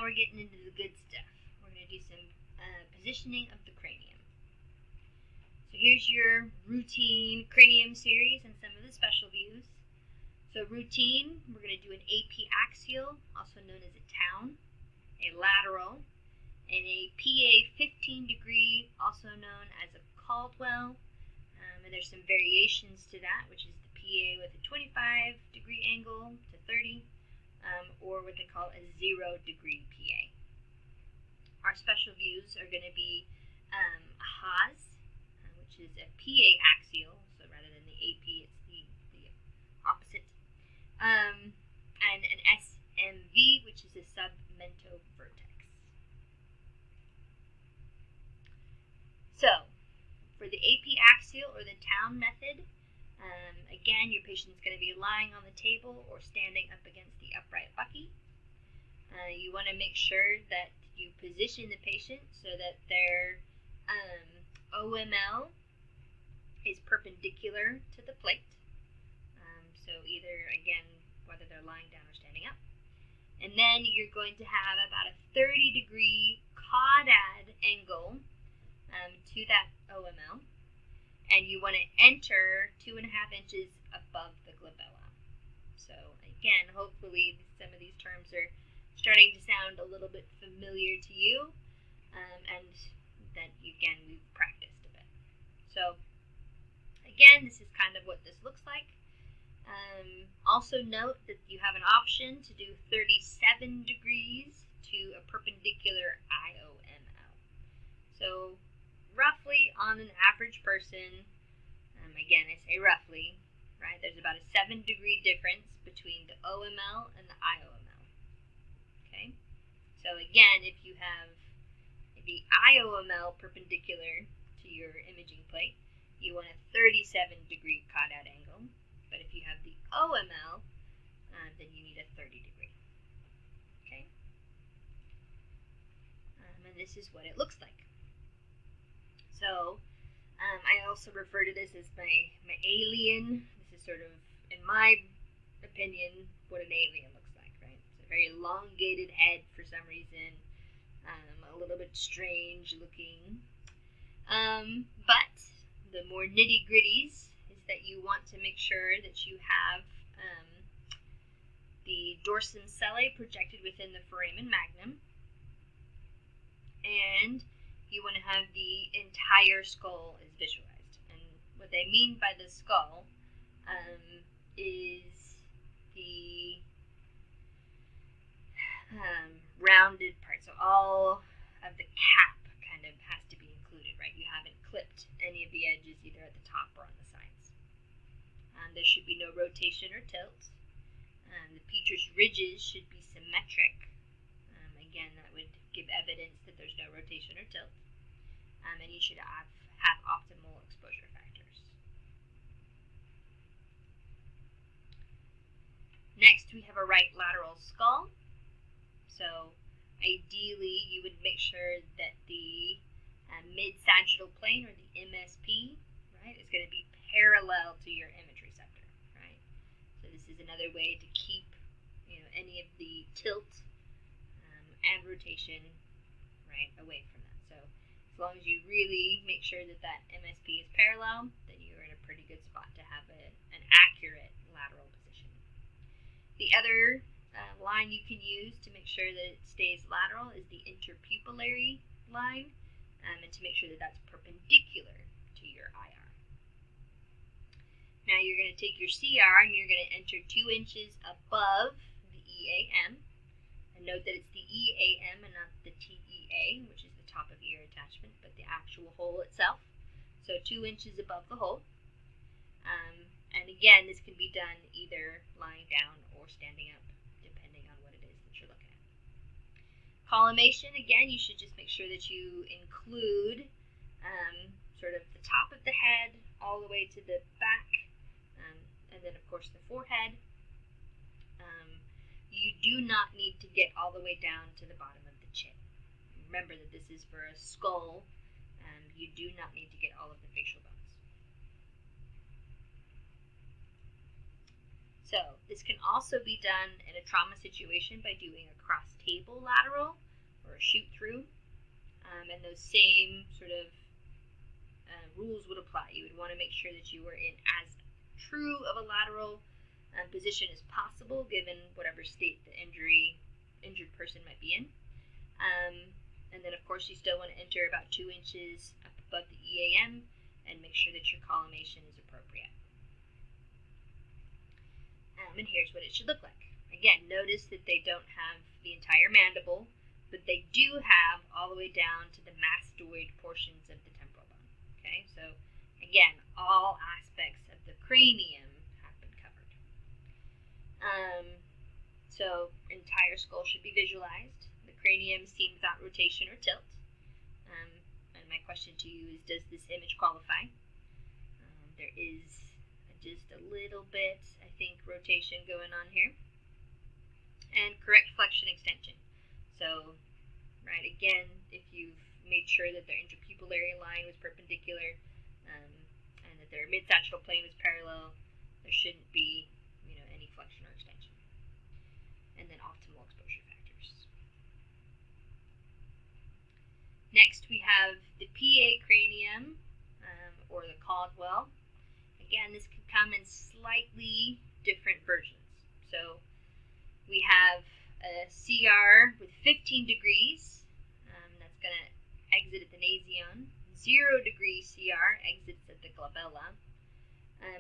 we're getting into the good stuff. We're going to do some positioning of the cranium. So here's your routine cranium series and some of the special views. So routine, we're going to do an AP axial, also known as a town, a lateral, and a PA 15 degree, also known as a Caldwell. And there's some variations to that, which is the PA with a 25 degree angle to 30, or what they call a 0 degree PA. Our special views are going to be a Haas, which is a PA axial, so rather than the AP, it's the opposite, and an SMV, which is a submento vertex. So, for the AP axial or the town method, again, your patient's going to be lying on the table or standing up against the upright bucky. You want to make sure that you position the patient so that their OML is perpendicular to the plate. So either, again, whether they're lying down or standing up. And then you're going to have about a 30 degree caudad angle to that OML. And you want to enter 2.5 inches above the glabella. So again, hopefully some of these terms are starting to sound a little bit familiar to you, and that we've practiced a bit. So again, this is kind of what this looks like. Also note that you have an option to do 37 degrees to a perpendicular IOML. So roughly on an average person, again I say roughly, right, there's about a 7 degree difference between the OML and the IOML. Okay, so again, if you have the IOML perpendicular to your imaging plate, you want a 37 degree caudad angle, but if you have the OML, then you need a 30 degree. Okay, and this is what it looks like. So, I also refer to this as my alien. This is sort of, in my opinion, what an alien looks like, right? It's a very elongated head for some reason, a little bit strange looking. But the more nitty gritties is that you want to make sure that you have the dorsum sellae projected within the foramen magnum, and you want to have the entire skull is visualized. And what they mean by the skull is the rounded part. So all of the cap kind of has to be included, right? You haven't clipped any of the edges either at the top or on the sides. There should be no rotation or tilt. The petrous ridges should be symmetric. Again, that would give evidence that there's no rotation or tilt. And you should have optimal exposure factors. Next, we have a right lateral skull. So ideally, you would make sure that the mid-sagittal plane, or the MSP, right, is going to be parallel to your image receptor, right? So this is another way to keep, any of the tilt and rotation, right, away from that. So as long as you really make sure that that MSP is parallel, then you're in a pretty good spot to have an accurate lateral position. The other line you can use to make sure that it stays lateral is the interpupillary line, and to make sure that that's perpendicular to your IR. Now you're going to take your CR and you're going to enter 2 inches above the EAM. And note that it's the EAM and not the TEA, which is the top of ear attachment, but the actual hole itself. So 2 inches above the hole. And again, this can be done either lying down or standing up, depending on what it is that you're looking at. Collimation, again, you should just make sure that you include sort of the top of the head all the way to the back, and then of course the forehead. You do not need to get all the way down to the bottom of the chin. Remember that this is for a skull, and you do not need to get all of the facial bones. So this can also be done in a trauma situation by doing a cross-table lateral or a shoot-through. And those same sort of rules would apply. You would want to make sure that you were in as true of a lateral position as possible, given whatever state the injured person might be in. And then, of course, you still want to enter about 2 inches up above the EAM and make sure that your collimation is appropriate. And here's what it should look like. Again, notice that they don't have the entire mandible, but they do have all the way down to the mastoid portions of the temporal bone. Okay, so again, all aspects of the cranium have been covered. So entire skull should be visualized. The cranium seen without rotation or tilt. And my question to you is, does this image qualify? There is just a little bit, I think, rotation going on here. And correct flexion extension. So, right, again, if you've made sure that their interpupillary line was perpendicular and that their mid-sagittal plane was parallel, there shouldn't be, any flexion or extension. And then optimal exposure factors. Next, we have the PA cranium, or the Caldwell. Again, this could come in slightly different versions. So we have a CR with 15 degrees. That's going to exit at the nasion. 0 degree CR exits at the glabella.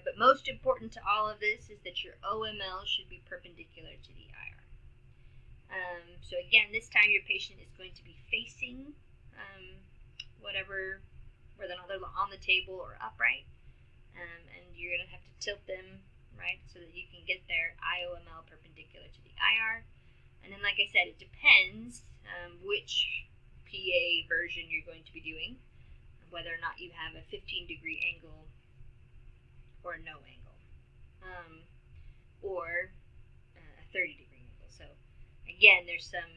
But most important to all of this is that your OML should be perpendicular to the IR. So again, this time your patient is going to be facing whether or not they're on the table or upright. And you're going to have to tilt them, right, so that you can get their IOML perpendicular to the IR. And then, like I said, it depends which PA version you're going to be doing, whether or not you have a 15-degree angle or no angle, or a 30-degree angle. So, again, there's some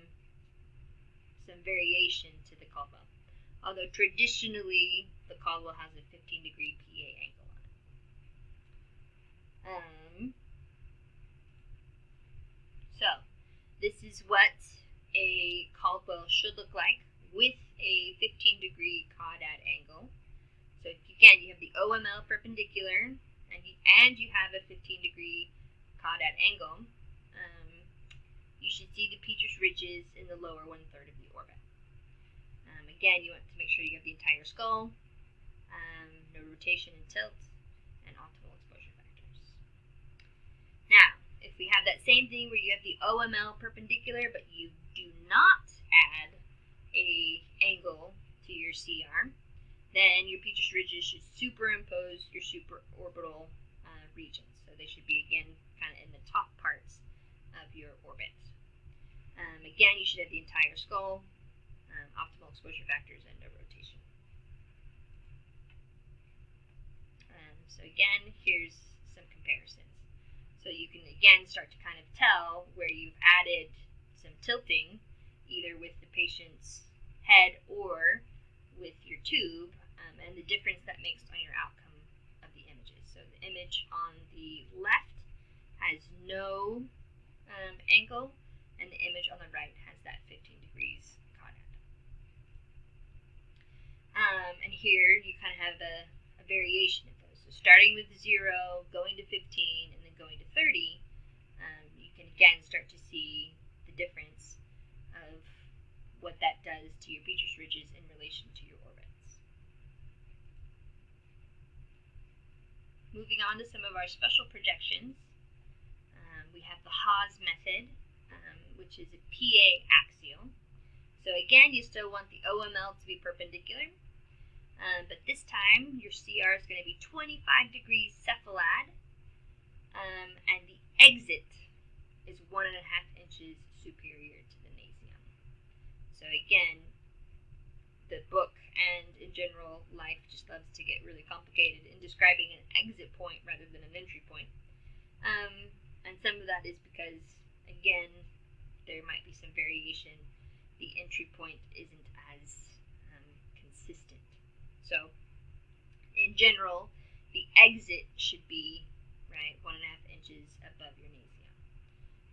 variation to the Caldwell. Although traditionally, the Caldwell has a 15-degree PA angle on it. So, this is what a Caldwell should look like with a 15-degree caudate angle. So, again, you have the OML perpendicular, and you have a 15-degree caudate angle. You should see the petrous ridges in the lower one-third of the orbit. Again, you want to make sure you have the entire skull, no rotation and tilt, and optimal exposure factors. Now, if we have that same thing where you have the OML perpendicular, but you do not add a angle to your CR, then your petrous ridges should superimpose your supraorbital regions. So they should be, again, kind of in the top parts of your orbit. Again, you should have the entire skull, optimal exposure factors, and no rotation. So again, here's some comparisons. So you can again start to kind of tell where you've added some tilting, either with the patient's head or with your tube, and the difference that makes on your outcome of the images. So the image on the left has no angle, and the image on the right has that 15 degrees caudate. And here you kind of have a variation of those. So starting with 0, going to 15, and then going to 30, you can again start to see the difference of what that does to your petrous ridges in relation to your orbits. Moving on to some of our special projections, we have the Haas method, which is a PA axial. So again, you still want the OML to be perpendicular, but this time your CR is going to be 25 degrees cephalad, and the exit is 1.5 inches superior to the nasion. So again, the book and in general life just loves to get really complicated in describing an exit point rather than an entry point. And some of that is because, again, there might be some variation. The entry point isn't as consistent. So, in general, the exit should be right? 1.5 inches above your nasea.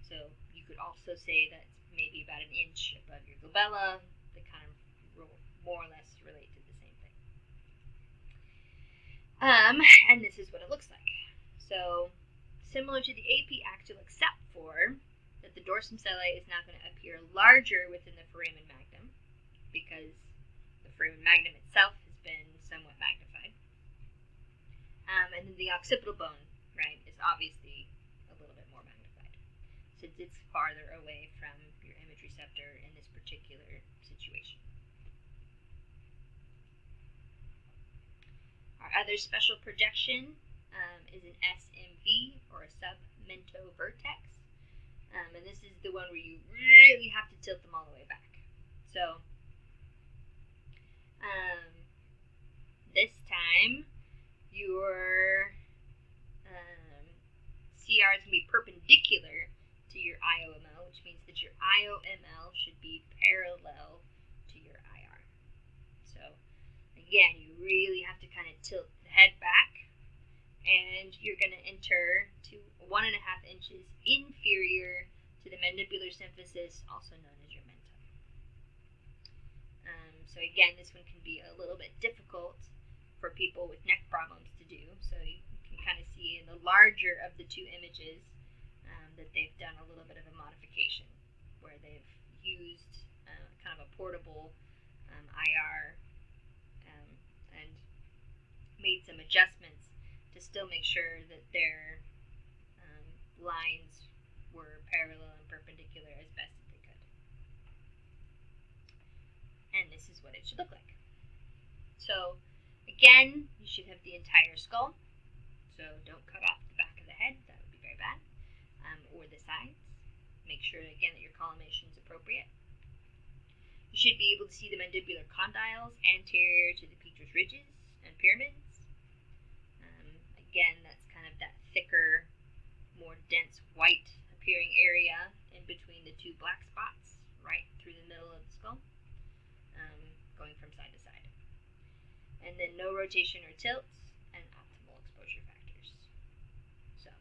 So you could also say that's maybe about an inch above your glabella. They kind of more or less relate to the same thing. And this is what it looks like. So similar to the apiaxial, except for that the dorsum sellae is now going to appear larger within the foramen magnum because the foramen magnum itself has been somewhat magnified. And then the occipital bone, right, is obviously a little bit more magnified since it's farther away from your image receptor in this particular situation. Our other special projection is an SMV, or a submental vertex. And this is the one where you really have to tilt them all the way back. So this time your CR is going to be perpendicular to your IOML, which means that your IOML should be parallel to your IR. So again, you really have to kind of tilt the head back, and you're going to enter to 1.5 inches inferior to the mandibular symphysis, also known as your mentum. So again, this one can be a little bit difficult for people with neck problems to do. So you can kind of see in the larger of the two images that they've done a little bit of a modification, where they've used kind of a portable IR and made some adjustments to still make sure that their lines were parallel and perpendicular as best as they could. And this is what it should look like. So again, you should have the entire skull. So don't cut off the back of the head, that would be very bad. Or the sides. Make sure again that your collimation is appropriate. You should be able to see the mandibular condyles anterior to the petrous ridges and pyramids. Again, that's kind of that thicker, more dense white appearing area in between the two black spots, right through the middle of the skull, going from side to side. And then no rotation or tilt, and optimal exposure factors. So,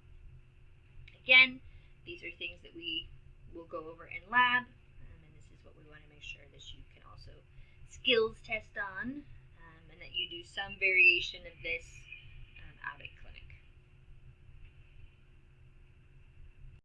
again, these are things that we will go over in lab, and this is what we want to make sure that you can also skills test on, and that you do some variation of this out at